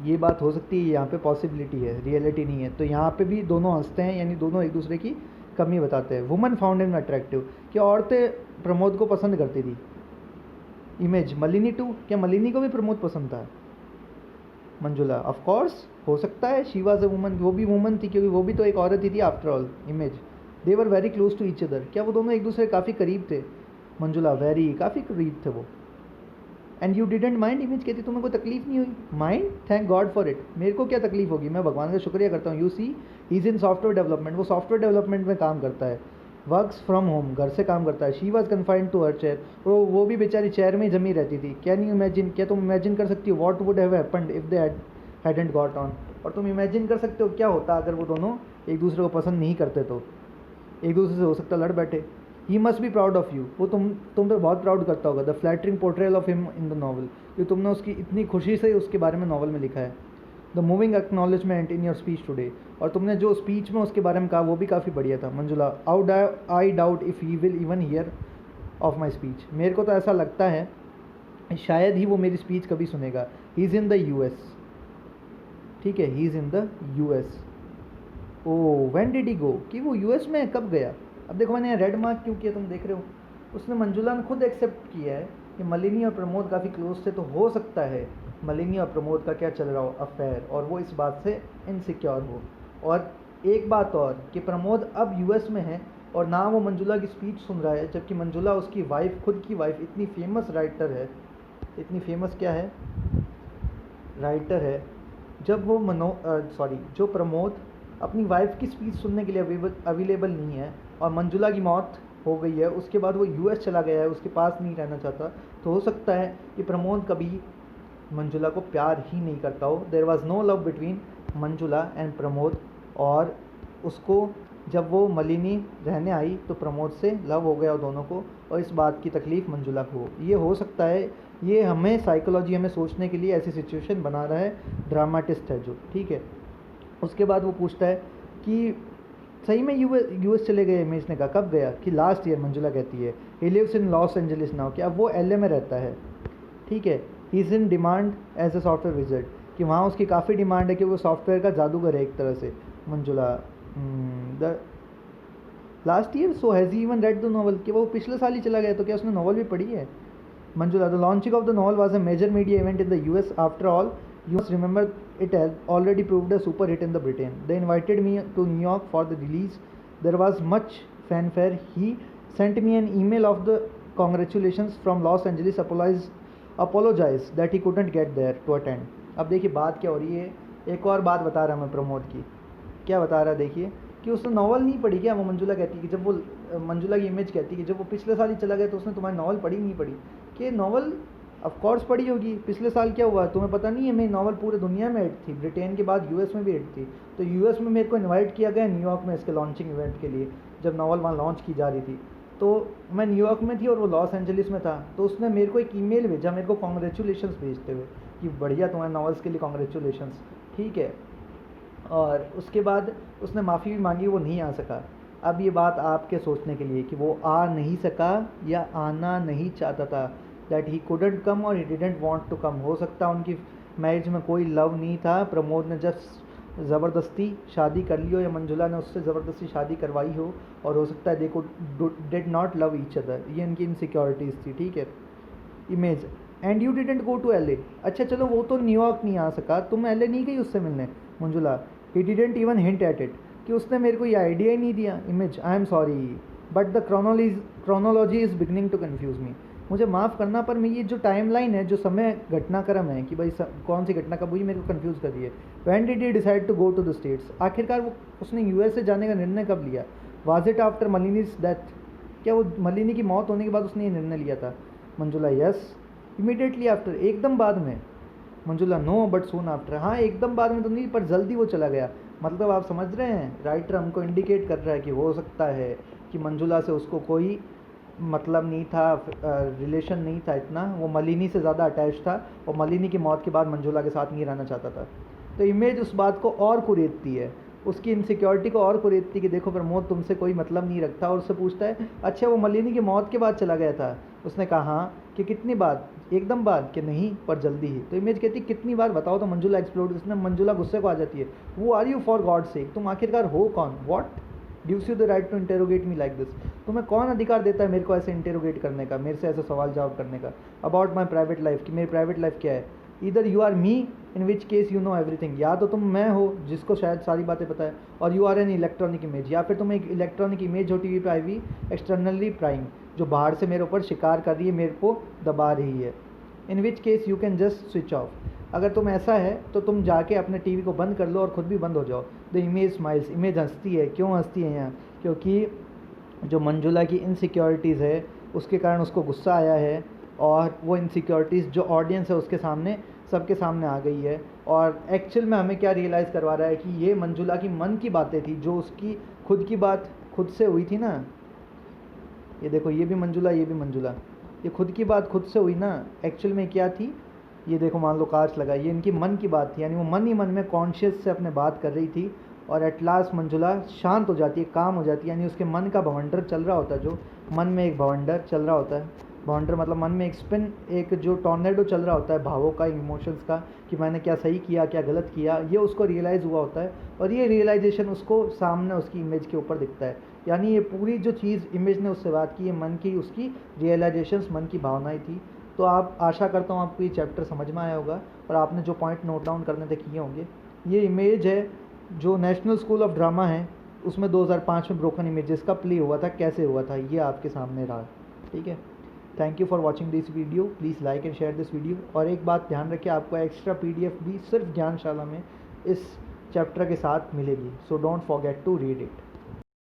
ये बात हो सकती है, यहाँ पे पॉसिबिलिटी है, रियलिटी नहीं है। तो यहाँ पे भी दोनों हंसते हैं, यानी दोनों एक दूसरे की कमी बताते हैं। वुमन फाउंड हिम अट्रैक्टिव, क्या औरतें प्रमोद को पसंद करती थी। इमेज मलिनी 2, क्या मलिनी को भी प्रमोद पसंद था। मंजुला, ऑफ कोर्स हो सकता है, शी वाज अ वुमन, वो भी वुमन थी क्योंकि वो भी तो एक औरत ही थी after all. Image, they were very close to each other, क्या वो दोनों एक दूसरे काफ़ी करीब थे। मंजुला, वेरी, काफ़ी करीब थे वो। And you didn't mind, image कहती तुम्हें कोई तकलीफ नहीं हुई। Mind, thank God for it, मेरे को क्या तकलीफ होगी, मैं भगवान का शुक्रिया करता हूँ। You see he is in software development, वो सॉफ्टवेयर डेवलपमेंट में काम करता है, वर्क्स फ्रॉम होम, घर से काम करता है। She was confined to her chair, वो भी बेचारी चेयर में ही जमी रहती थी। कैन यू इमेजिन, क्या तुम इमेजिन कर सकती हो what would have happened if they hadn't got on. और तुम इमेजिन कर सकते हो क्या होता अगर वो दोनों एक दूसरे को पसंद नहीं करते, तो एक दूसरे से हो सकता लड़ बैठे। He must be proud of you, वो तुम पे बहुत प्राउड करता होगा। The flattering portrayal of him in the novel, कि तुमने उसकी इतनी खुशी से उसके बारे में नॉवल में लिखा है। The moving acknowledgement in your speech today, और तुमने जो स्पीच में उसके बारे में कहा वो भी काफ़ी बढ़िया था। Manjula, I doubt if he will even here of my speech, मेरे को तो ऐसा लगता है शायद ही वो मेरी स्पीच कभी सुनेगा। He is in the US, ठीक है, he is in the US. Oh when did he go, कि वो यूएस में कब गया। अब देखो मैंने रेड मार्क क्यों किया, तुम देख रहे हो, उसने मंजुला ने खुद एक्सेप्ट किया है कि मलिनी और प्रमोद काफ़ी क्लोज थे, तो हो सकता है मलिनी और प्रमोद का क्या चल रहा हो अफेयर, और वो इस बात से इनसिक्योर हो। और एक बात और कि प्रमोद अब यूएस में है और ना वो मंजुला की स्पीच सुन रहा है, जबकि मंजुला उसकी वाइफ, खुद की वाइफ, इतनी फेमस राइटर है, इतनी फेमस क्या है, राइटर है। जब वो जो प्रमोद अपनी वाइफ की स्पीच सुनने के लिए अवेलेबल नहीं है और मंजुला की मौत हो गई है, उसके बाद वो यूएस चला गया है, उसके पास नहीं रहना चाहता, तो हो सकता है कि प्रमोद कभी मंजुला को प्यार ही नहीं करता हो। There was no love between Manjula and Pramod, और उसको जब वो मलिनी रहने आई तो प्रमोद से लव हो गया दोनों को, और इस बात की तकलीफ़ मंजुला को हो। ये हो सकता है, ये हमें साइकोलॉजी हमें सोचने के लिए ऐसी सिचुएशन बना रहा है, ड्रामाटिस्ट है जो, ठीक है। उसके बाद वो पूछता है कि सही में यूएस चले गए। इमेज ने कहा कब गया, कि लास्ट ईयर। मंजुला कहती है he lives in Los Angeles now, कि अब वो एलए में रहता है, ठीक है। He is in demand as a software visit, कि वहाँ उसकी काफ़ी डिमांड है कि वो सॉफ्टवेयर का जादूगर है एक तरह से। Manjula, the last year, so has he even read the novel, कि वो पिछले साल ही चला गया, तो क्या उसने नॉवल भी पढ़ी है। Manjula, the launching of the novel was a major media event in the US after all, you must remember it has already proved a super hit in the Britain. They invited me to New York for the release. There was much fanfare. He sent me an email of the congratulations from Los Angeles, apologize that he couldn't get there to attend. अब देखिए बात क्या हो रही है, एक और बात बता रहा मैं प्रमोद की। क्या बता रहा है देखिए, कि उसने नॉवल नहीं पढ़ी क्या। वो मंजुला कहती है कि जब वो मंजुला की इमेज कहती है कि जब वो पिछले साल ही चला गया तो उसने तुम्हारी नॉवल पढ़ी नहीं पढ़ी, कि नॉवल ऑफ कोर्स पढ़ी होगी। पिछले साल क्या हुआ तुम्हें पता नहीं है, मेरी नॉवल पूरे दुनिया में हिट थी, ब्रिटेन के बाद यूएस में भी हिट थी। तो यूएस में मेरे को इनवाइट किया गया न्यूयॉर्क में इसके लॉन्चिंग इवेंट के लिए, जब नॉवल वहाँ लॉन्च की जा रही थी। तो मैं न्यूयॉर्क में थी और वो लॉस एंजलिस में था, तो उसने मेरे को एक ईमेल भेजा मेरे को कॉन्ग्रेचुलेशंस भेजते हुए कि बढ़िया तुम्हारे नॉवल्स के लिए कॉन्ग्रेचुलेशंस, ठीक है। और उसके बाद उसने माफ़ी भी मांगी, वो नहीं आ सका। अब ये बात आपके सोचने के लिए कि वो आ नहीं सका या आना नहीं चाहता था, दैट ही कुडंट कम और he didn't want to come. हो सकता है उनकी मैरिज में कोई लव नहीं था, प्रमोद ने जस्ट ज़बरदस्ती शादी कर ली हो या मंजुला ने उससे ज़बरदस्ती शादी करवाई हो, और हो सकता है they did not love each other, ये इनकी इनसिक्योरिटीज़ थी, ठीक है। Image, and you didn't go to LA, अच्छा चलो वो तो न्यूयॉर्क नहीं आ सका, तुम एलए नहीं गई उससे मिलने। Manjula, he didn't even hint at it, कि उसने मेरे को ये आइडिया ही नहीं दिया। Image, I am sorry but the chronology is beginning to confuse me, मुझे माफ़ करना पर मैं ये जो टाइमलाइन है, जो समय घटनाक्रम है कि भाई कौन सी घटना कब हुई, मेरे को कंफ्यूज कर दिए। When did he decide to go to the States, आखिरकार वो उसने यूएस से जाने का निर्णय कब लिया। वाज इट आफ्टर मलिनीज डेथ, क्या वो मलिनी की मौत होने के बाद उसने ये निर्णय लिया था। मंजुला, यस इमीडिएटली आफ्टर, एकदम बाद में। Manjula, no but soon after, हाँ एकदम बाद में तो नहीं पर जल्दी वो चला गया। मतलब आप समझ रहे हैं, राइटर हमको इंडिकेट कर रहा है कि हो सकता है कि मंजुला से उसको कोई मतलब नहीं था, रिलेशन नहीं था इतना, वो मलिनी से ज़्यादा अटैच था और मलिनी की मौत के बाद मंजुला के साथ नहीं रहना चाहता था। तो इमेज उस बात को और कुरेदती है, उसकी इनसिक्योरिटी को और कुरेदती कि देखो प्रमोद तुमसे कोई मतलब नहीं रखता, और उससे पूछता है अच्छा वो मलिनी की मौत के बाद चला गया था? उसने कहा हाँ। कि कितनी बार? एकदम बाद? कि नहीं पर जल्दी ही। तो इमेज कहती कितनी बार बताओ? तो मंजुला एक्सप्लोड, उसने मंजुला गुस्से को आ जाती है, वो आर यू फॉर गॉड से, तुम आखिरकार हो कौन? What gives you the right to interrogate me like this, तुम्हें कौन अधिकार देता है मेरे को ऐसे इंटेरोगेट करने का, मेरे से ऐसे सवाल जवाब करने का अबाउट माई प्राइवेट लाइफ, कि मेरी प्राइवेट लाइफ क्या है? इधर you are me in which case you know everything, या तो तुम मैं हो जिसको शायद सारी बातें पता है, और you are an electronic image, या फिर तुम एक इलेक्ट्रॉनिक इमेज हो टीवी पे आई हुई एक्सटर्नली प्राइम, जो बाहर से मेरे ऊपर शिकार कर रही है, मेरे को दबा रही है। In which case you can just switch off, अगर तुम ऐसा है तो तुम जाके अपने टीवी को बंद कर लो और ख़ुद भी बंद हो जाओ। द इमेज स्माइल्स, इमेज हंसती है। क्यों हंसती है यहाँ? क्योंकि जो मंजुला की इनसिक्योरिटीज़ है उसके कारण उसको गुस्सा आया है, और वो इनसिक्योरिटीज़ जो ऑडियंस है उसके सामने, सबके सामने आ गई है। और एक्चुअल में हमें क्या रियलाइज़ करवा रहा है कि ये मंजुला की मन की बातें थी, जो उसकी खुद की बात खुद से हुई थी ना। ये देखो, ये भी मंजुला, ये भी मंजुला, ये खुद की बात खुद से हुई ना। एक्चुअल में क्या थी? ये देखो, मान लो कांच लगा, ये इनकी मन की बात थी, यानी वो मन ही मन में कॉन्शियस से अपने बात कर रही थी। और एट लास्ट मंजुला शांत हो जाती है, काम हो जाती है, यानी उसके मन का भवंडर चल रहा होता है, जो मन में एक भवंडर चल रहा होता है। भवंडर मतलब मन में एक स्पिन, एक जो टॉर्नेडो चल रहा होता है भावों का, इमोशंस का, कि मैंने क्या सही किया, क्या गलत किया, ये उसको रियलाइज़ हुआ होता है। और ये रियलाइजेशन उसको सामने उसकी इमेज के ऊपर दिखता है। यानी ये पूरी जो चीज़ इमेज ने उससे बात की, ये मन की उसकी रियलाइजेशंस, मन की भावनाएं थी। तो आप, आशा करता हूँ आपको ये चैप्टर समझ में आया होगा और आपने जो पॉइंट नोट डाउन करने थे किए होंगे। ये इमेज है जो नेशनल स्कूल ऑफ ड्रामा है, उसमें 2005 में ब्रोकन इमेजेस का प्ले हुआ था, कैसे हुआ था ये आपके सामने रहा। ठीक है, thank you for watching this video, please like and share this video. और एक बात ध्यान रखिए, आपको एक्स्ट्रा PDF भी सिर्फ ज्ञानशाला में इस चैप्टर के साथ मिलेगी, so don't forget to read it.